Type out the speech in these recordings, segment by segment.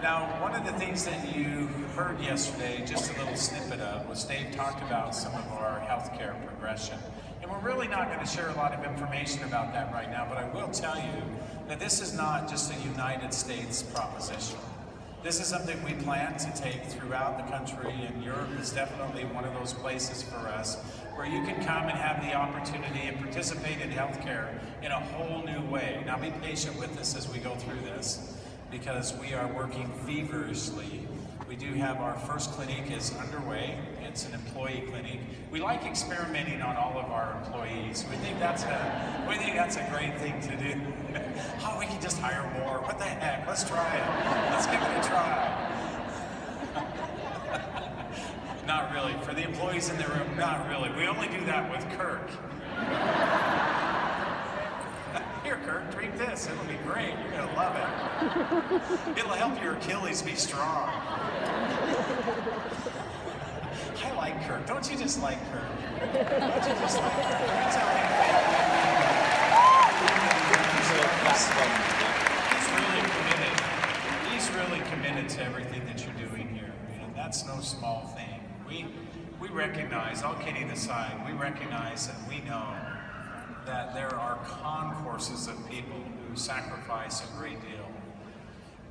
Now, one of the things that you heard yesterday, just a little snippet of, was Dave talked about some of our healthcare progression. And we're really not going to share a lot of information about that right now, but I will tell you that this is not just a United States proposition. This is something we plan to take throughout the country, and Europe is definitely one of those places for us where you can come and have the opportunity and participate in healthcare in a whole new way. Now be patient with us as we go through this, because we are working feverishly. We do have our first clinic is underway. It's an employee clinic. We like experimenting on all of our employees. We think that's a great thing to do. Oh, we can just hire more. What the heck? Let's try it. Let's give it a try. Not really. For the employees in the room, not really. We only do that with Kirk. Here, Kirk, drink this. It'll be great. You're going to love it. It'll help your Achilles be strong. I like Kirk. Don't you just like Kirk? Don't you just like Kirk? Let me tell you. He's really committed. He's really committed to everything that you're doing here. And that's no small thing. We recognize, all kidding aside, we recognize and we know that there are concourses of people who sacrifice a great deal.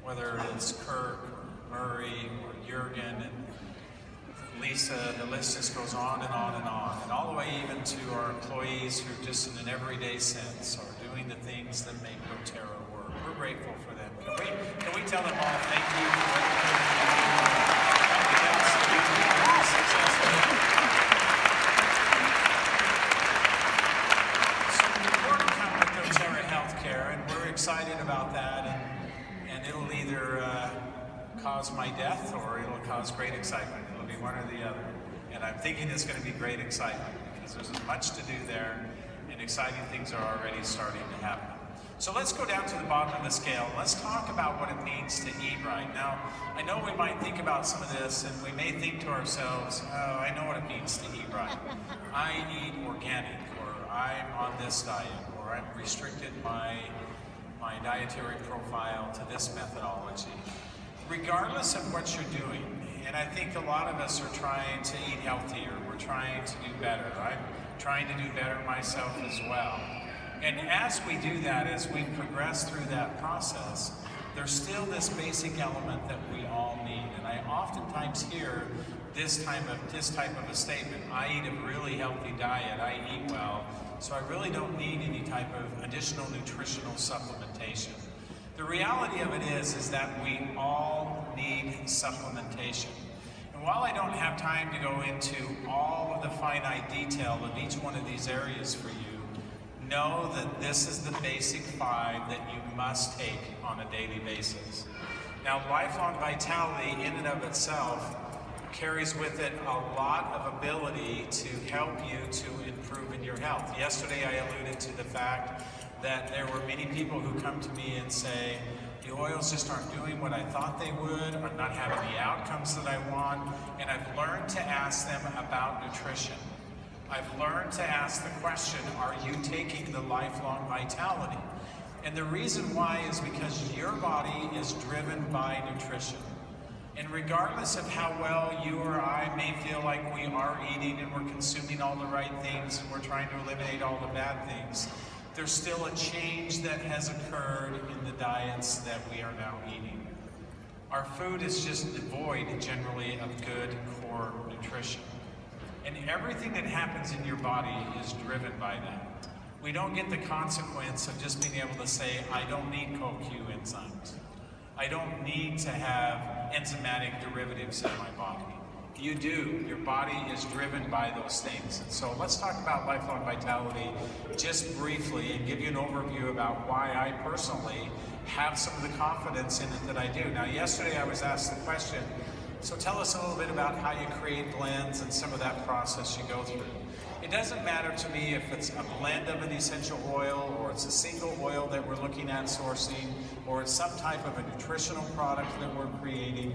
Whether it's Kirk, or Murray, or Jurgen, and Lisa, the list just goes on and on and on. And all the way even to our employees who just in an everyday sense are doing the things that make dōTERRA work. We're grateful for them. Can we tell them all thank you for what they're doing? Excited about that, and it'll either cause my death or it'll cause great excitement. It'll be one or the other. And I'm thinking it's going to be great excitement because there's much to do there, and exciting things are already starting to happen. So let's go down to the bottom of the scale. Let's talk about what it means to eat right. Now, I know we might think about some of this, and we may think to ourselves, oh, I know what it means to eat right. I eat organic, or I'm on this diet, or I'm restricted my dietary profile to this methodology. Regardless of what you're doing, and I think a lot of us are trying to eat healthier, we're trying to do better. I'm trying to do better myself as well. And as we do that, as we progress through that process, there's still this basic element that we all need. And I oftentimes hear this type of a statement: I eat a really healthy diet, I eat well, so I really don't need any type of additional nutritional supplementation. The reality of it is that we all need supplementation. And while I don't have time to go into all of the finite detail of each one of these areas for you, know that this is the basic 5 that you must take on a daily basis. Now, Lifeline Vitality in and of itself carries with it a lot of ability to help you to improve in your health. Yesterday I alluded to the fact that there were many people who come to me and say, the oils just aren't doing what I thought they would, or not having the outcomes that I want, and I've learned to ask them about nutrition. I've learned to ask the question, are you taking the Lifeline Vitality? And the reason why is because your body is driven by nutrition. And regardless of how well you or I may feel like we are eating and we're consuming all the right things and we're trying to eliminate all the bad things, there's still a change that has occurred in the diets that we are now eating. Our food is just devoid generally of good core nutrition. And everything that happens in your body is driven by that. We don't get the consequence of just being able to say, I don't need CoQ enzymes. I don't need to have enzymatic derivatives in my body. You do. Your body is driven by those things. And so let's talk about Lifeline Vitality just briefly and give you an overview about why I personally have some of the confidence in it that I do. Now, yesterday I was asked the question, so tell us a little bit about how you create blends and some of that process you go through. It doesn't matter to me if it's a blend of an essential oil, or it's a single oil that we're looking at sourcing, or it's some type of a nutritional product that we're creating.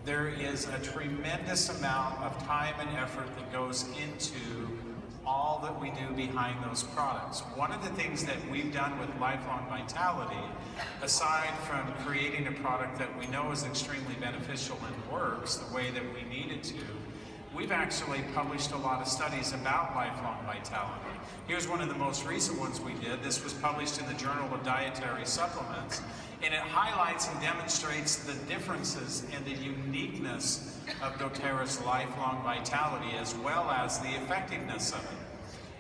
There is a tremendous amount of time and effort that goes into all that we do behind those products. One of the things that we've done with Lifeline Vitality, aside from creating a product that we know is extremely beneficial and works the way that we need it to, we've actually published a lot of studies about Lifeline Vitality. Here's one of the most recent ones we did. This was published in the Journal of Dietary Supplements, and it highlights and demonstrates the differences and the uniqueness of dōTERRA's Lifelong Vitality, as well as the effectiveness of it.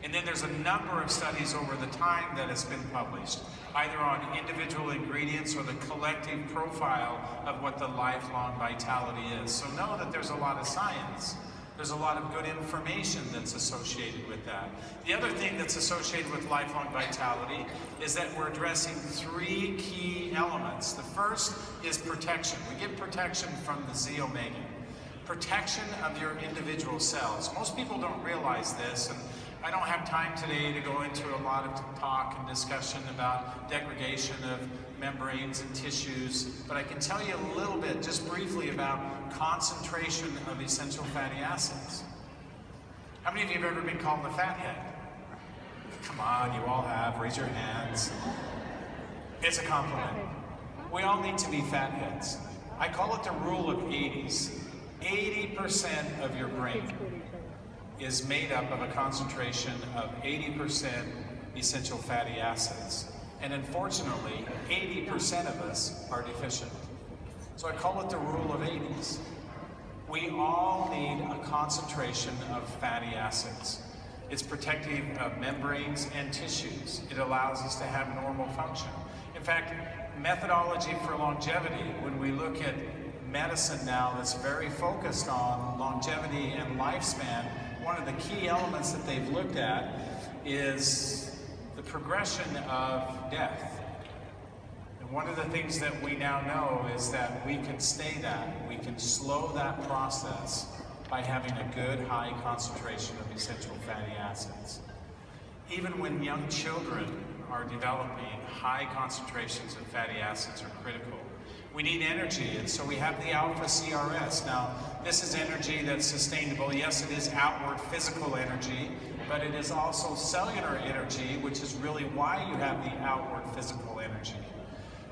And then there's a number of studies over the time that has been published, either on individual ingredients or the collective profile of what the Lifelong Vitality is. So know that there's a lot of science. There's a lot of good information that's associated with that. The other thing that's associated with Lifelong Vitality is that we're addressing 3 key elements. The first is protection. We get protection from the Z-omega. Protection of your individual cells. Most people don't realize this, and I don't have time today to go into a lot of talk and discussion about degradation of membranes and tissues, but I can tell you a little bit, just briefly, about concentration of essential fatty acids. How many of you have ever been called a fathead? Come on, you all have. Raise your hands. It's a compliment. We all need to be fatheads. I call it the rule of 80s. 80% of your brain is made up of a concentration of 80% essential fatty acids. And unfortunately, 80% of us are deficient. So I call it the rule of 80s. We all need a concentration of fatty acids. It's protective of membranes and tissues. It allows us to have normal function. In fact, methodology for longevity, when we look at medicine now that's very focused on longevity and lifespan, one of the key elements that they've looked at is the progression of death. And one of the things that we now know is that we can stay that, we can slow that process by having a good high concentration of essential fatty acids. Even when young children are developing, high concentrations of fatty acids are critical. We need energy, and so we have the alpha CRS. Now, this is energy that's sustainable. Yes, it is outward physical energy, but it is also cellular energy, which is really why you have the outward physical energy.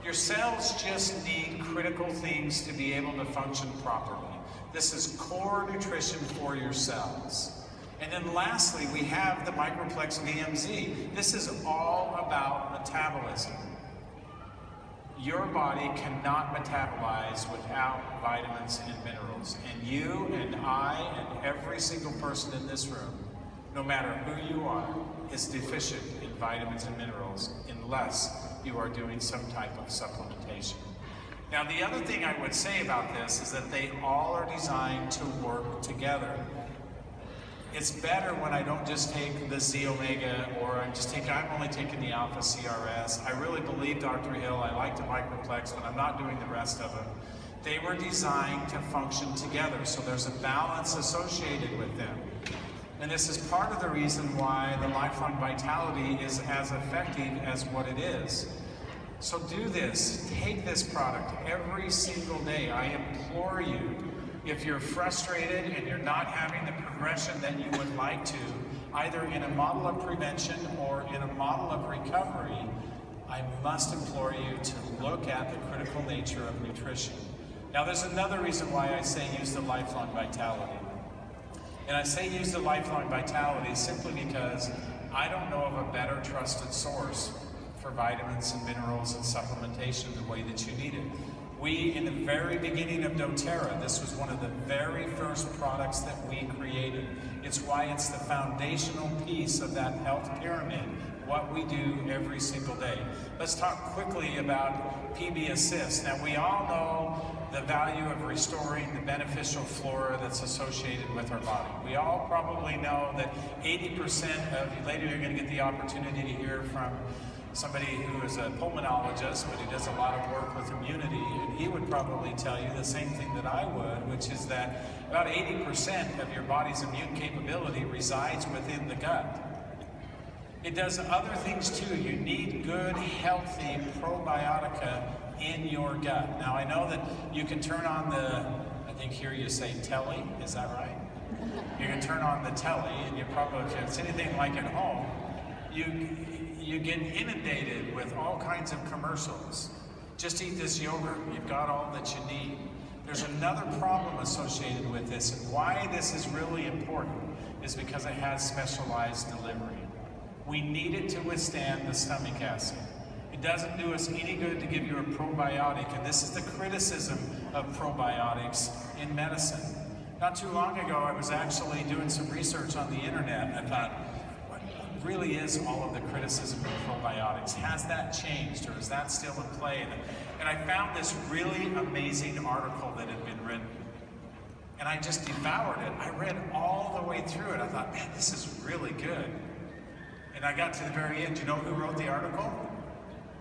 Your cells just need critical things to be able to function properly. This is core nutrition for your cells. And then lastly, we have the Microplex VMZ. This is all about metabolism. Your body cannot metabolize without vitamins and minerals. And you and I and every single person in this room, no matter who you are, is deficient in vitamins and minerals unless you are doing some type of supplementation. Now, the other thing I would say about this is that they all are designed to work together. It's better when I don't just take the Z-omega or I'm only taking the alpha CRS. I really believe Dr. Hill, I like the Microplex, but I'm not doing the rest of them. They were designed to function together, so there's a balance associated with them. And this is part of the reason why the Lifeline Vitality is as effective as what it is. So do this, take this product every single day. I implore you, if you're frustrated and you're not having the progression that you would like to, either in a model of prevention or in a model of recovery, I must implore you to look at the critical nature of nutrition. Now, there's another reason why I say use the Lifeline Vitality. And I say use the Lifeline Vitality simply because I don't know of a better trusted source for vitamins and minerals and supplementation the way that you need it. We, in the very beginning of dōTERRA, this was one of the very first products that we created. It's why it's the foundational piece of that health pyramid, what we do every single day. Let's talk quickly about PB Assist. Now, we all know the value of restoring the beneficial flora that's associated with our body. We all probably know that 80% of, later you're going to get the opportunity to hear from somebody who is a pulmonologist, but he does a lot of work with immunity, and he would probably tell you the same thing that I would, which is that about 80% of your body's immune capability resides within the gut. It does other things too. You need good, healthy probiotica in your gut. Now, I know that you can turn on the, I think here you say telly, is that right? You can turn on the telly, and you probably, if it's anything like at home, you get inundated with all kinds of commercials. Just eat this yogurt, you've got all that you need. There's another problem associated with this, and why this is really important is because it has specialized delivery. We need it to withstand the stomach acid. It doesn't do us any good to give you a probiotic, and this is the criticism of probiotics in medicine. Not too long ago, I was actually doing some research on the internet, and I thought, what really is all of the criticism of probiotics? Has that changed, or is that still in play? And I found this really amazing article that had been written, and I just devoured it. I read all the way through it. I thought, man, this is really good. And I got to the very end. Do you know who wrote the article?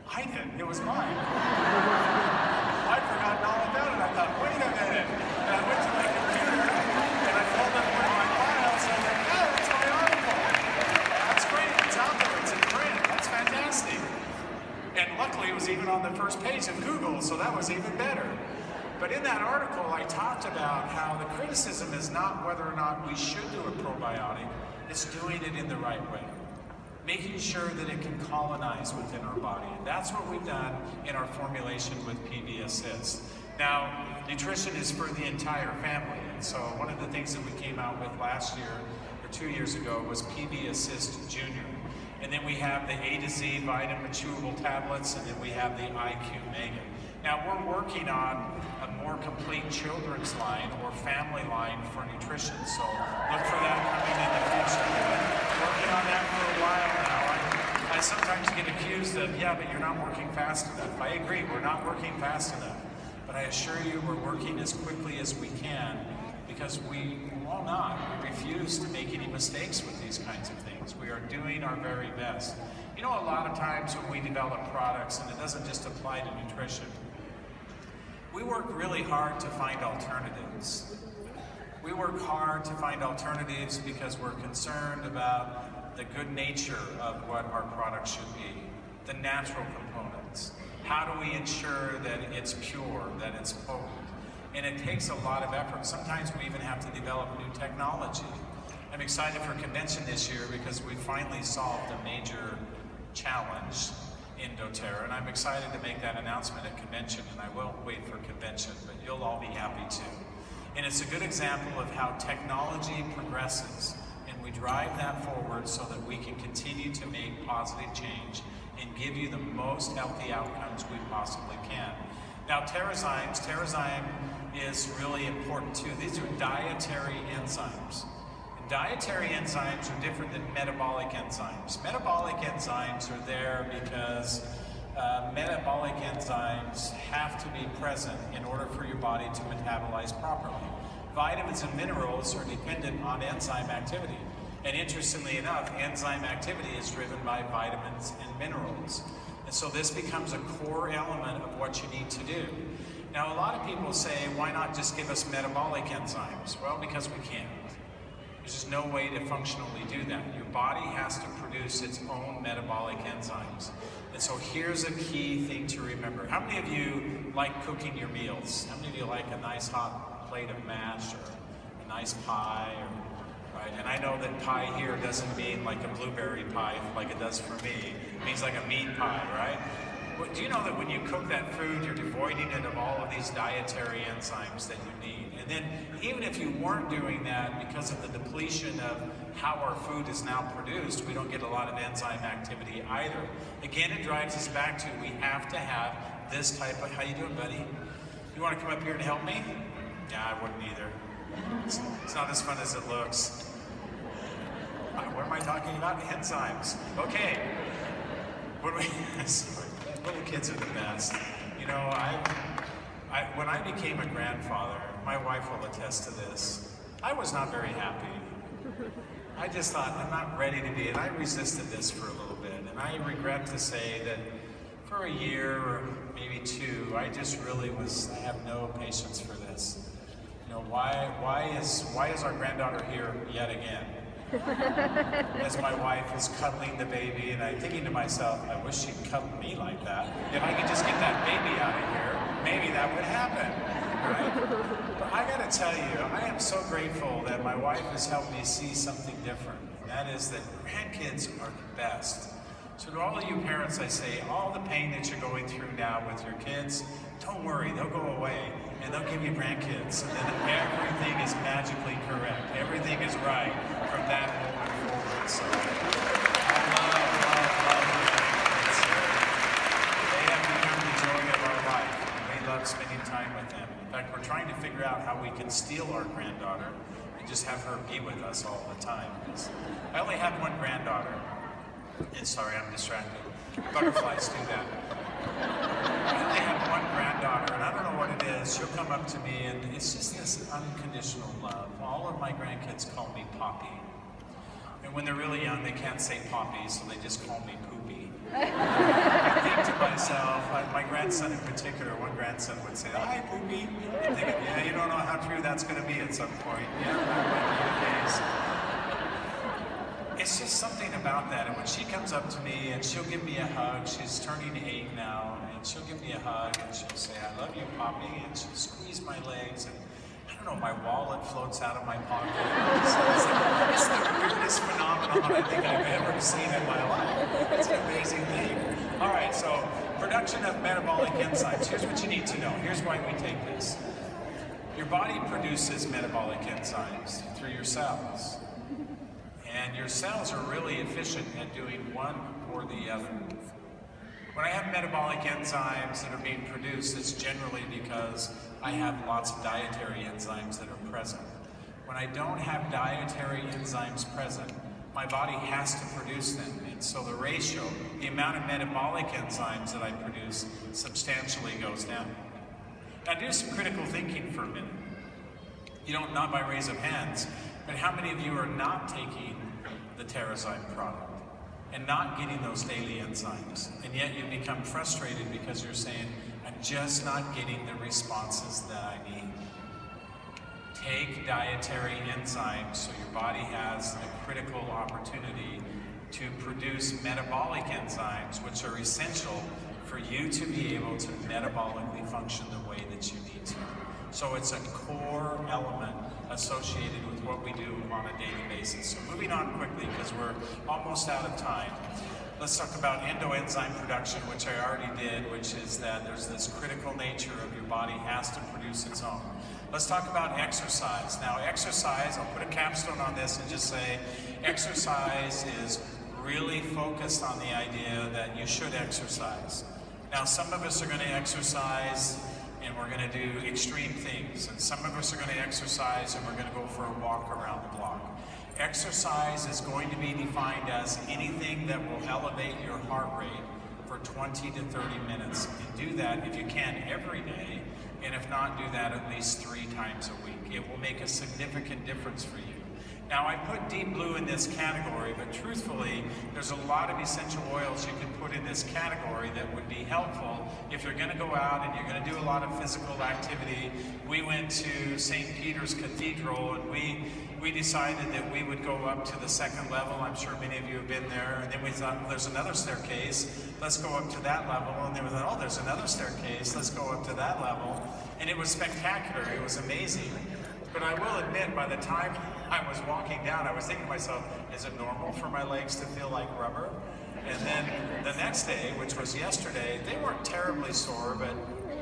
I did. It was mine. I'd forgotten all about it. I thought, wait a minute. And I went to my computer, and I pulled up one of my files, and I was like, oh, that's my article. That's great. It's out there. It's in print. That's fantastic. And luckily, it was even on the first page of Google, so that was even better. But in that article, I talked about how the criticism is not whether or not we should do a probiotic, it's doing it in the right way. Making sure that it can colonize within our body. And that's what we've done in our formulation with PB Assist. Now, nutrition is for the entire family. And so one of the things that we came out with last year, or 2 years ago, was PB Assist Junior. And then we have the A to Z vitamin chewable tablets, and then we have the IQ Mega. Now we're working on a more complete children's line or family line for nutrition. So look for that coming in the future. Working on that for a while now. I sometimes get accused of, yeah, but you're not working fast enough. I agree, we're not working fast enough. But I assure you we're working as quickly as we can because we will not. We refuse to make any mistakes with these kinds of things. We are doing our very best. You know, a lot of times when we develop products, and it doesn't just apply to nutrition, we work really hard to find alternatives. We work hard to find alternatives because we're concerned about the good nature of what our product should be, the natural components. How do we ensure that it's pure, that it's potent? And it takes a lot of effort. Sometimes we even have to develop new technology. I'm excited for convention this year because we finally solved a major challenge in dōTERRA, and I'm excited to make that announcement at convention, and I won't wait for convention, but you'll all be happy too. And it's a good example of how technology progresses, and we drive that forward so that we can continue to make positive change and give you the most healthy outcomes we possibly can. Now, TerraZyme is really important too. These are dietary enzymes. Dietary enzymes are different than metabolic enzymes. Metabolic enzymes are there because metabolic enzymes have to be present in order for your body to metabolize properly. Vitamins and minerals are dependent on enzyme activity. And interestingly enough, enzyme activity is driven by vitamins and minerals. And so this becomes a core element of what you need to do. Now, a lot of people say, why not just give us metabolic enzymes? Well, because we can't. There's just no way to functionally do that. Your body has to produce its own metabolic enzymes. And so here's a key thing to remember. How many of you like cooking your meals? How many of you like a nice hot plate of mash or a nice pie? Right? And I know that pie here doesn't mean like a blueberry pie like it does for me. It means like a meat pie, right? But do you know that when you cook that food, you're devoiding it of all of these dietary enzymes that you need? And then even if you weren't doing that, because of the depletion of how our food is now produced, we don't get a lot of enzyme activity either. Again, it drives us back to we have to have this type of, how you doing, buddy? You want to come up here and help me? Yeah, I wouldn't either. It's not as fun as it looks. What am I talking about? Enzymes. Okay. Little kids are the best. You know, when I became a grandfather, my wife will attest to this, I was not very happy. I just thought, I'm not ready to be, and I resisted this for a little bit. And I regret to say that for a year or maybe two, I just really I have no patience for this. You know, why is our granddaughter here yet again? As my wife is cuddling the baby, and I'm thinking to myself, I wish she'd cuddle me like that. If I could just get that baby out of here, maybe that would happen, right? But I gotta tell you, I am so grateful that my wife has helped me see something different. And that is that grandkids are the best. So to all of you parents, I say, all the pain that you're going through now with your kids, don't worry, they'll go away and they'll give you grandkids. And then everything is magically correct. Everything is right from that moment forward. So I love grandkids. They have become the joy of our life. And we love spending time with them. In fact, we're trying to figure out how we can steal our granddaughter and just have her be with us all the time. I only have one granddaughter. And sorry, I'm distracted. Butterflies do that. I only have one granddaughter, and I don't know what it is. She'll come up to me, and it's just this unconditional love. All of my grandkids call me Poppy. And when they're really young, they can't say Poppy, so they just call me Poopy. I think to myself, my grandson in particular, one grandson would say, "Hi, Poopy." I'm thinking, yeah, you don't know how true that's going to be at some point. Yeah, that might be the case. It's just something about that. And when she comes up to me and she'll give me a hug, she's turning 8 now, and she'll give me a hug and she'll say, "I love you, Poppy," and she'll squeeze my legs, and I don't know, my wallet floats out of my pocket. It's the weirdest phenomenon I think I've ever seen in my life. It's an amazing thing. All right, so production of metabolic enzymes. Here's what you need to know. Here's why we take this. Your body produces metabolic enzymes through your cells. And your cells are really efficient at doing one or the other. When I have metabolic enzymes that are being produced, it's generally because I have lots of dietary enzymes that are present. When I don't have dietary enzymes present, my body has to produce them. And so the ratio, the amount of metabolic enzymes that I produce substantially goes down. Now do some critical thinking for a minute. You don't, not by raise of hands, but how many of you are not taking the TerraZyme product and not getting those daily enzymes, and yet you become frustrated because you're saying, "I'm just not getting the responses that I need"? Take dietary enzymes so your body has a critical opportunity to produce metabolic enzymes, which are essential for you to be able to metabolically function the way that you need to. So it's a core element associated with what we do on a daily basis. So moving on quickly, because we're almost out of time. Let's talk about endoenzyme production, which I already did, which is that there's this critical nature of your body has to produce its own. Let's talk about exercise. Now exercise, I'll put a capstone on this and just say, exercise is really focused on the idea that you should exercise. Now some of us are going to exercise and we're going to do extreme things. And some of us are going to exercise and we're going to go for a walk around the block. Exercise is going to be defined as anything that will elevate your heart rate for 20 to 30 minutes. And do that, if you can, every day. And if not, do that at least 3 times a week. It will make a significant difference for you. Now, I put Deep Blue in this category, but truthfully, there's a lot of essential oils you can put in this category that would be helpful if you're going to go out and you're going to do a lot of physical activity. We went to St. Peter's Cathedral, and we decided that we would go up to the 2nd level. I'm sure many of you have been there. And then we thought, well, there's another staircase. Let's go up to that level. And then we thought, oh, there's another staircase. Let's go up to that level. And it was spectacular. It was amazing. But I will admit, by the time I was walking down, I was thinking to myself, is it normal for my legs to feel like rubber? And then the next day, which was yesterday, they weren't terribly sore, but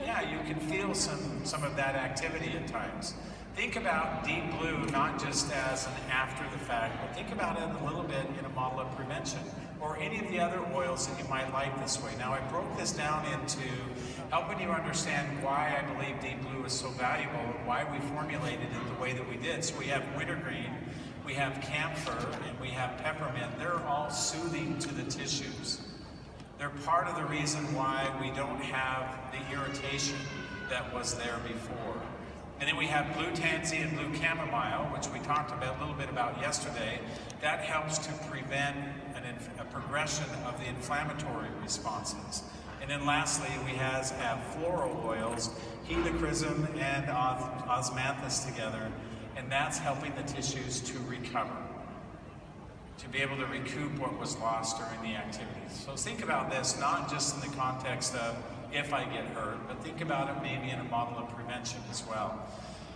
yeah, you can feel some of that activity at times. Think about Deep Blue not just as an after the fact, but think about it a little bit in a model of prevention, or any of the other oils that you might like this way. Now, I broke this down into helping you understand why I believe Deep Blue is so valuable and why we formulated it the way that we did. So we have wintergreen, we have camphor, and we have peppermint. They're all soothing to the tissues. They're part of the reason why we don't have the irritation that was there before. And then we have blue tansy and blue chamomile, which we talked about a little bit about yesterday. That helps to prevent a progression of the inflammatory responses. And then lastly, we have floral oils, helichrysum and osmanthus together, and that's helping the tissues to recover, to be able to recoup what was lost during the activities. So think about this not just in the context of if I get hurt, but think about it maybe in a model of prevention as well.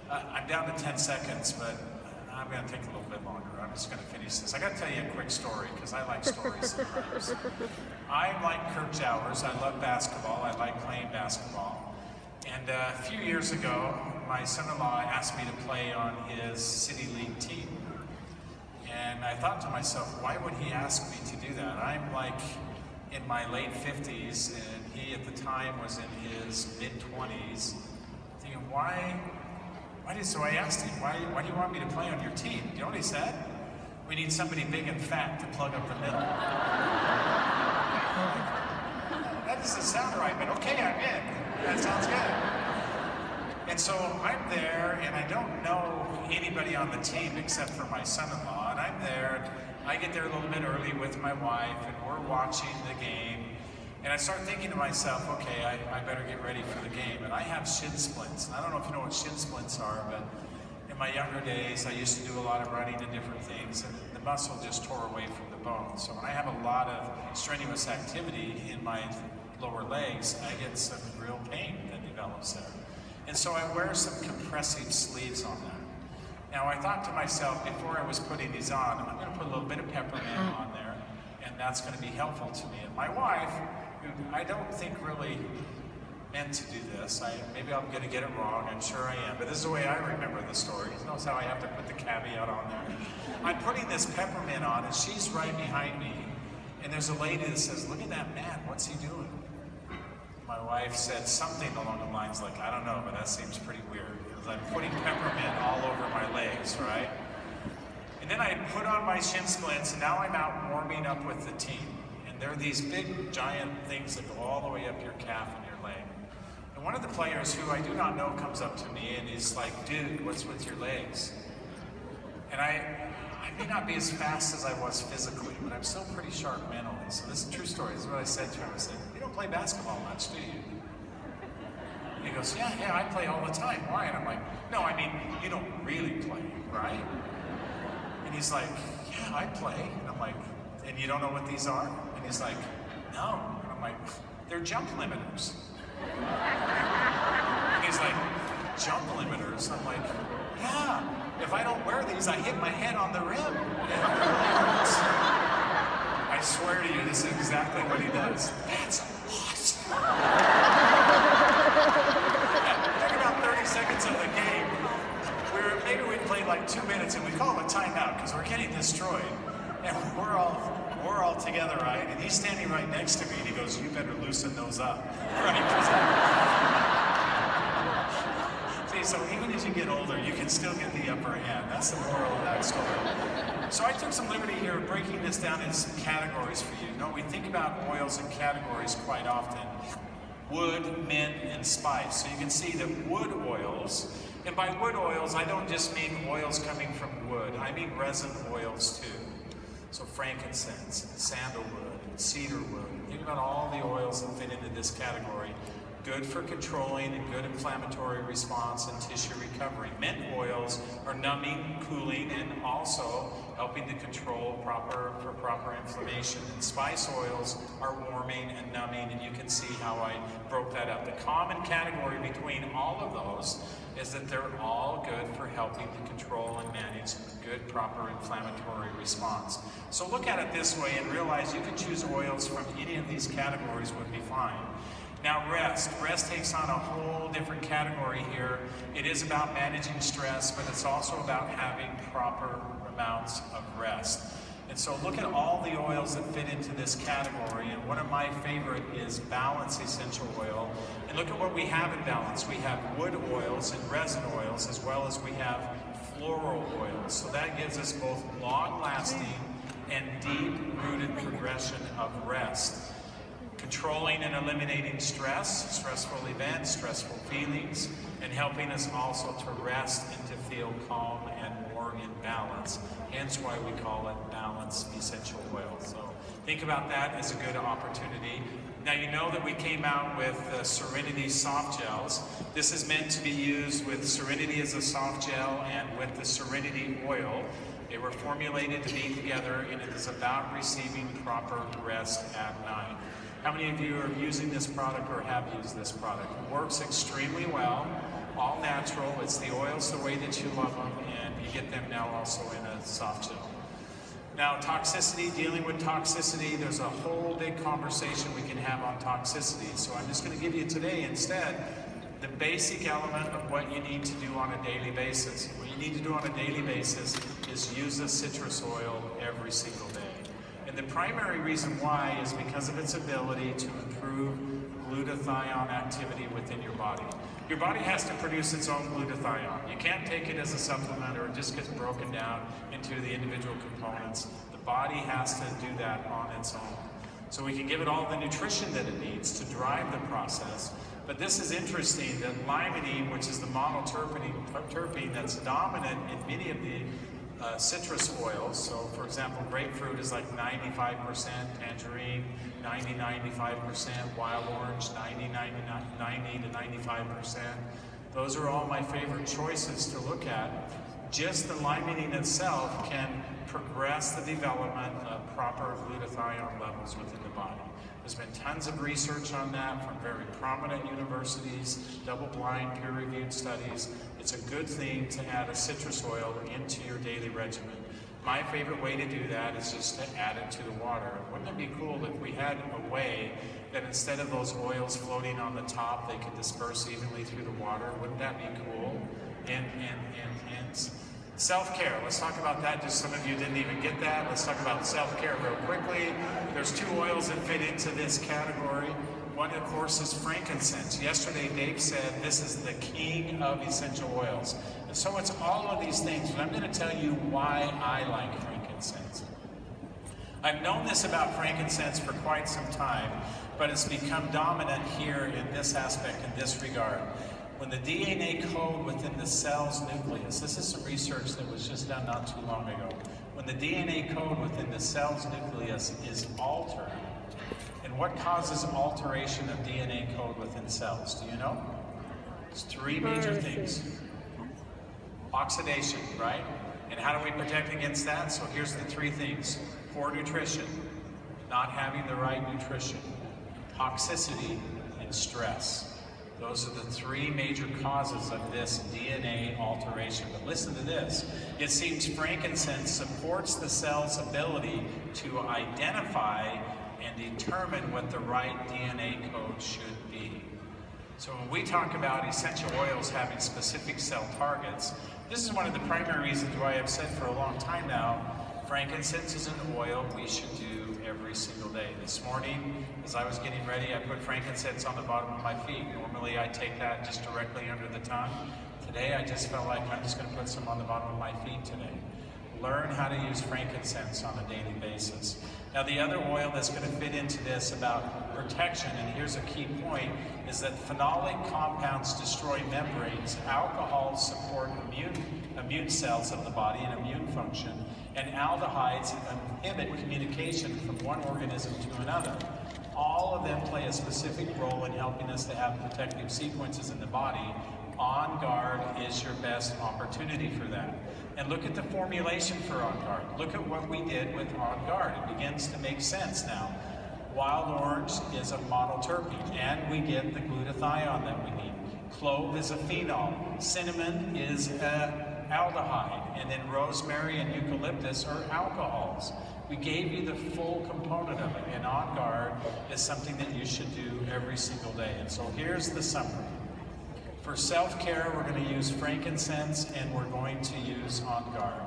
I'm down to 10 seconds, but I'm going to take a little bit longer. I'm just going to finish this. I got to tell you a quick story because I like stories sometimes. I'm like Kirk Jowers. I love basketball. I like playing basketball. And a few years ago, my son-in-law asked me to play on his city league team. And I thought to myself, why would he ask me to do that? I'm like in my late 50s, and he at the time was in his mid-20s. Thinking, so I asked him, why do you want me to play on your team? Do you know what he said? We need somebody big and fat to plug up the middle. That doesn't sound right, but okay, I'm in. That sounds good. And so I'm there, and I don't know anybody on the team except for my son-in-law, and I'm there. I get there a little bit early with my wife, and we're watching the game. And I start thinking to myself, okay, I better get ready for the game. And I have shin splints. And I don't know if you know what shin splints are, but in my younger days, I used to do a lot of running and different things, and the muscle just tore away from the bone. So when I have a lot of strenuous activity in my lower legs, I get some real pain that develops there. And so I wear some compressive sleeves on that. Now I thought to myself, before I was putting these on, I'm going to put a little bit of peppermint on there, and that's going to be helpful to me. And my wife, who I don't think really meant to do this, maybe I'm going to get it wrong, I'm sure I am, but this is the way I remember the story. Notice how I have to put the caveat on there. I'm putting this peppermint on, and she's right behind me, and there's a lady that says, look at that man, what's he doing? My wife said something along the lines like, I don't know, but that seems pretty weird, because I'm putting peppermint all over my legs, right? And then I put on my shin splints, and now I'm out warming up with the team. And there are these big, giant things that go all the way up your calf and your leg. And one of the players, who I do not know, comes up to me and he's like, dude, what's with your legs? And I may not be as fast as I was physically, but I'm still pretty sharp mentally. So this is a true story. This is what I said to him. I said, you don't play basketball much, do you? And he goes, yeah, I play all the time. Why? And I'm like, no, I mean, you don't really play, right? And he's like, yeah, I play. And I'm like, and you don't know what these are? And he's like, no. And I'm like, they're jump limiters. And he's like, jump limiters? I'm like, yeah. If I don't wear these, I hit my head on the rim. I swear to you, this is exactly what he does. That's awesome. Took about 30 seconds of the game. Maybe we played like 2 minutes and we call it a timeout because we're getting destroyed. And we're all together, right? And he's standing right next to me and he goes, you better loosen those up. Right? See, so even as you get older, you can still get the upper hand. That's the moral of that story. So I took some liberty here of breaking this down into some categories for you. You know, we think about oils in categories quite often. Wood, mint, and spice. So you can see that wood oils, and by wood oils, I don't just mean oils coming from wood. I mean resin oils too. So frankincense, sandalwood, cedar wood. Think about all the oils that fit into this category. Good for controlling and good inflammatory response and tissue recovery. Mint oils are numbing, cooling, and also helping to control proper inflammation. And spice oils are warming and numbing, and you can see how I broke that up. The common category between all of those is that they're all good for helping to control and manage good, proper inflammatory response. So look at it this way and realize you can choose oils from any of these categories would be fine. Now rest. Rest takes on a whole different category here. It is about managing stress, but it's also about having proper amounts of rest. And so look at all the oils that fit into this category, and one of my favorite is Balance Essential Oil. And look at what we have in Balance. We have wood oils and resin oils, as well as we have floral oils. So that gives us both long-lasting and deep-rooted progression of rest. Controlling and eliminating stress, stressful events, stressful feelings, and helping us also to rest and to feel calm and more in balance. Hence why we call it Balance Essential Oil. So think about that as a good opportunity. Now you know that we came out with Serenity soft gels. This is meant to be used with Serenity as a soft gel and with the Serenity oil. They were formulated to be together, and it is about receiving proper rest at night. How many of you are using this product or have used this product? It works extremely well. all natural. It's the oils the way that you love them, and you get them now also in a soft gel. Now, toxicity, dealing with toxicity, there's a whole big conversation we can have on toxicity. So I'm just going to give you today instead the basic element of what you need to do on a daily basis. What you need to do on a daily basis is use a citrus oil every single day. And the primary reason why is because of its ability to improve glutathione activity within your body. Your body has to produce its own glutathione. You can't take it as a supplement or it just gets broken down into the individual components. The body has to do that on its own. So we can give it all the nutrition that it needs to drive the process. But this is interesting that limonene, which is the monoterpene that's dominant in many of the citrus oils. So for example, grapefruit is like 95%, tangerine 90-95%, wild orange 90 to 95%. Those are all my favorite choices to look at. Just the limonene itself can progress the development of proper glutathione levels within the body. There's been tons of research on that from very prominent universities, double-blind, peer-reviewed studies. It's a good thing to add a citrus oil into your daily regimen. My favorite way to do that is just to add it to the water. Wouldn't it be cool if we had a way that instead of those oils floating on the top, they could disperse evenly through the water? Wouldn't that be cool? And self-care, let's talk about that. Just some of you didn't even get that. Let's talk about self-care real quickly. There's two oils that fit into this category. One, of course, is frankincense. Yesterday, Dave said this is the king of essential oils. And so it's all of these things, but I'm going to tell you why I like frankincense. I've known this about frankincense for quite some time, but it's become dominant here in this aspect, in this regard. When the DNA code within the cell's nucleus, this is some research that was just done not too long ago. When the DNA code within the cell's nucleus is altered, and what causes alteration of DNA code within cells? Do you know? It's three major things. Oxidation, right? And how do we protect against that? So here's the three things. Poor nutrition, not having the right nutrition, toxicity, and stress. Those are the three major causes of this DNA alteration. But listen to this. It seems frankincense supports the cell's ability to identify and determine what the right DNA code should be. So when we talk about essential oils having specific cell targets, this is one of the primary reasons why I've said for a long time now, frankincense is an oil we should do every single day. This morning, as I was getting ready, I put frankincense on the bottom of my feet. Normally I take that just directly under the tongue. Today I just felt like I'm just going to put some on the bottom of my feet today. Learn how to use frankincense on a daily basis. Now the other oil that's going to fit into this about protection, and here's a key point, is that phenolic compounds destroy membranes, alcohols support immune cells of the body and immune function, and aldehydes inhibit communication from one organism to another. All of them play a specific role in helping us to have protective sequences in the body. On Guard is your best opportunity for that. And look at the formulation for On Guard. Look at what we did with On Guard. It begins to make sense now. Wild orange is a monoterpene, and we get the glutathione that we need. Clove is a phenol. Cinnamon is an aldehyde. And then rosemary and eucalyptus are alcohols. We gave you the full component of it, and On Guard is something that you should do every single day. And so here's the summary. For self-care, we're going to use frankincense and we're going to use On Guard.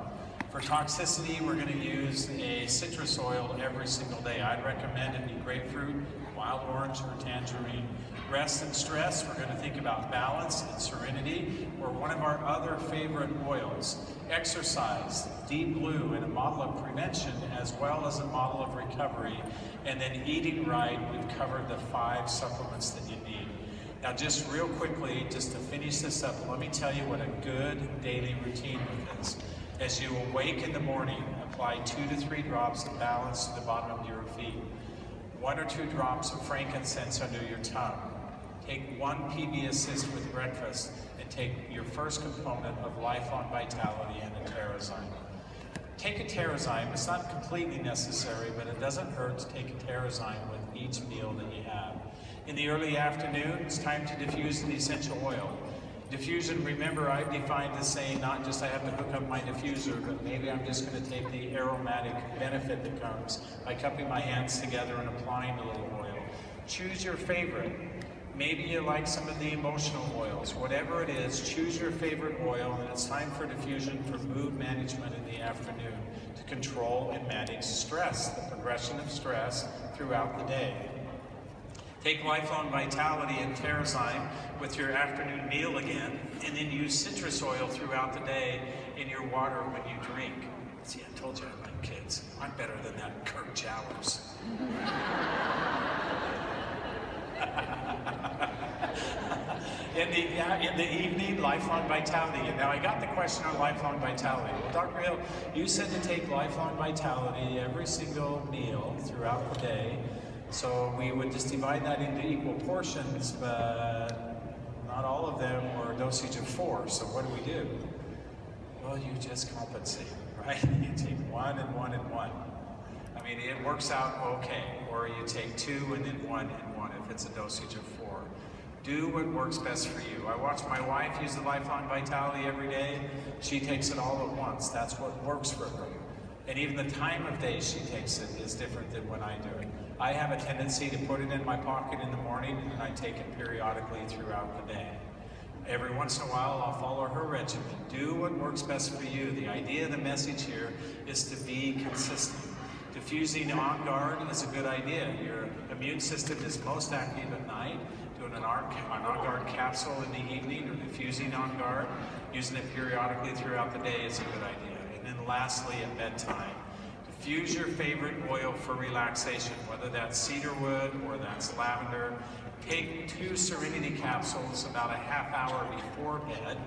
For toxicity, we're going to use a citrus oil every single day. I'd recommend it be grapefruit, wild orange, or tangerine. Rest and stress, we're going to think about balance and serenity, or one of our other favorite oils. Exercise, deep blue, and a model of prevention as well as a model of recovery. And then eating right, we've covered the 5 supplements that you need. Now just real quickly, just to finish this up, let me tell you what a good daily routine is. As you awake in the morning, apply 2 to 3 drops of balance to the bottom of your feet. 1 or 2 drops of frankincense under your tongue. Take 1 PB assist with breakfast and take your first component of Lifeline Vitality and a TerraZyme. Take a TerraZyme. It's not completely necessary, but it doesn't hurt to take a TerraZyme with each meal that you have. In the early afternoon, it's time to diffuse the essential oil. Diffusion, remember, I've defined as saying not just I have to hook up my diffuser, but maybe I'm just going to take the aromatic benefit that comes by cupping my hands together and applying a little oil. Choose your favorite. Maybe you like some of the emotional oils. Whatever it is, choose your favorite oil, and it's time for diffusion for mood management in the afternoon to control and manage stress, the progression of stress throughout the day. Take Lifeline Vitality and Terrazyme with your afternoon meal again, and then use citrus oil throughout the day in your water when you drink. See, I told you I like kids. I'm better than that Kirk Jowers. In the evening, Lifeline Vitality. And now I got the question on Lifeline Vitality. Well, Dr. Hill, you said to take Lifeline Vitality every single meal throughout the day. So we would just divide that into equal portions, but not all of them were a dosage of 4. So what do? Well, you just compensate, right? You take 1 and 1 and 1. I mean, it works out okay. Or you take 2 and then 1 and 1 if it's a dosage of 4. Do what works best for you. I watch my wife use the Lifeline Vitality every day. She takes it all at once. That's what works for her. And even the time of day she takes it is different than when I do it. I have a tendency to put it in my pocket in the morning, and I take it periodically throughout the day. Every once in a while, I'll follow her regimen. Do what works best for you. The idea, the message here is to be consistent. Diffusing on guard is a good idea. Your immune system is most active at night. Doing an on-guard capsule in the evening, or diffusing on guard, using it periodically throughout the day is a good idea. And then lastly, at bedtime, diffuse your favorite oil for relaxation, whether that's cedarwood or that's lavender. Take 2 Serenity capsules about a half hour before bed,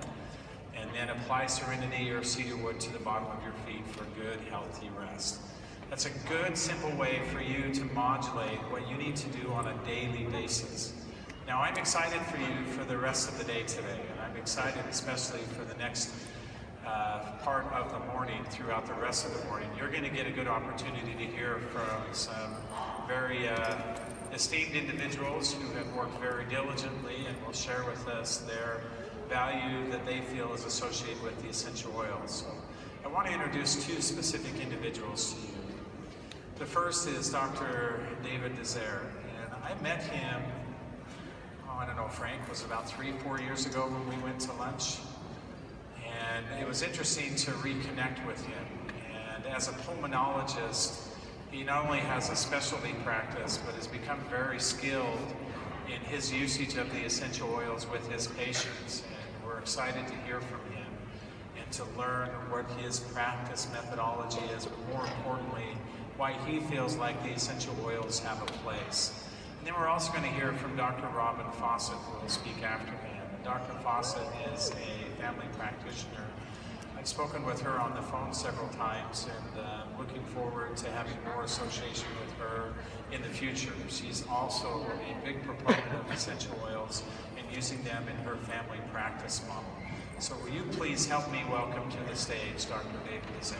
and then apply Serenity or cedarwood to the bottom of your feet for good, healthy rest. That's a good, simple way for you to modulate what you need to do on a daily basis. Now, I'm excited for you for the rest of the day today, and I'm excited especially for the next part of the morning, throughout the rest of the morning. You're going to get a good opportunity to hear from some very esteemed individuals who have worked very diligently and will share with us their value that they feel is associated with the essential oils. So I want to introduce 2 specific individuals to you. The first is Dr. David Dēzère, and I met him, I don't know, Frank, was about 3-4 years ago when we went to lunch. And it was interesting to reconnect with him. And as a pulmonologist, he not only has a specialty practice, but has become very skilled in his usage of the essential oils with his patients. And we're excited to hear from him and to learn what his practice methodology is, but more importantly, why he feels like the essential oils have a place. And then we're also going to hear from Dr. Robin Fawcett, who will speak after me. Dr. Fawcett is a family practitioner. I've spoken with her on the phone several times, and looking forward to having more association with her in the future. She's also a big proponent of essential oils and using them in her family practice model. So will you please help me welcome to the stage Dr. David Dēzère.